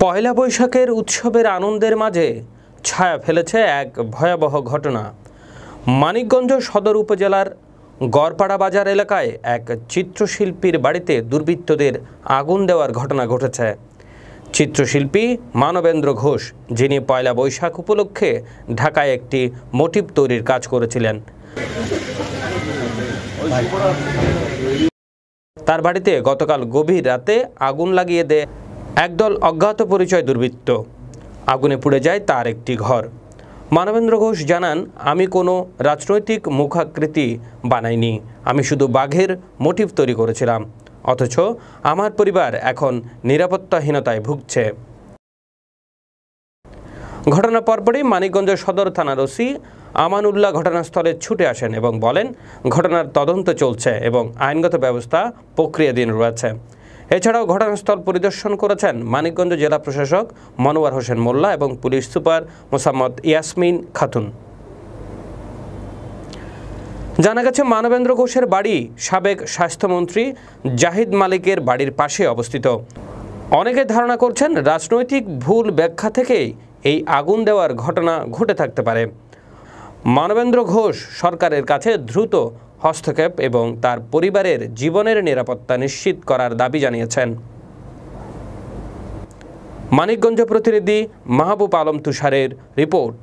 পয়লা বৈশাখের উৎসবের আনন্দের মাঝে ছায়া ফেলেছে এক ভয়াবহ ঘটনা। মানিকগঞ্জ সদর উপজেলার গড়পাড়া বাজার এলাকায় এক চিত্রশিল্পীর বাড়িতে দুর্বৃত্তদের আগুন দেওয়ার ঘটনা ঘটেছে। চিত্রশিল্পী মানবেন্দ্র ঘোষ, যিনি পয়লা বৈশাখ উপলক্ষে ঢাকায় একটি মোটিভ তৈরির কাজ করেছিলেন, তার বাড়িতে গতকাল গভীর রাতে আগুন লাগিয়ে দেয় একদল অজ্ঞাত পরিচয় দুর্বৃত্ত। আগুনে পুড়ে যায় তার একটি ঘর। মানবেন্দ্র ঘোষ জানান, আমি কোনো রাজনৈতিক মুখাকৃতি বানাইনি, আমি শুধু বাঘের মোটিভ তৈরি করেছিলাম। অথচ আমার পরিবার এখন নিরাপত্তাহীনতায় ভুগছে। ঘটনার পরপরই মানিকগঞ্জ সদর থানার ওসি আমানুল্লাহ ঘটনাস্থলে ছুটে আসেন এবং বলেন, ঘটনার তদন্ত চলছে এবং আইনগত ব্যবস্থা প্রক্রিয়াধীন রয়েছে। এছাড়াও ঘটনাস্থল পরিদর্শন করেছেন মানিকগঞ্জ জেলা প্রশাসক মনোয়ার হোসেন মোল্লা এবং পুলিশ সুপার মোসাম্মদ ইয়াসমিন খাতুন। জানা গেছে, মানবেন্দ্র ঘোষের বাড়ি সাবেক স্বাস্থ্যমন্ত্রী জাহিদ মালিকের বাড়ির পাশে অবস্থিত। অনেকে ধারণা করছেন রাজনৈতিক ভুল ব্যাখ্যা থেকেই এই আগুন দেওয়ার ঘটনা ঘটে থাকতে পারে। মানবেন্দ্র ঘোষ সরকারের কাছে দ্রুত হস্তক্ষেপ এবং তার পরিবারের জীবনের নিরাপত্তা নিশ্চিত করার দাবি জানিয়েছেন। মানিকগঞ্জ প্রতিনিধি মাহবুব আলম তুষারের রিপোর্ট।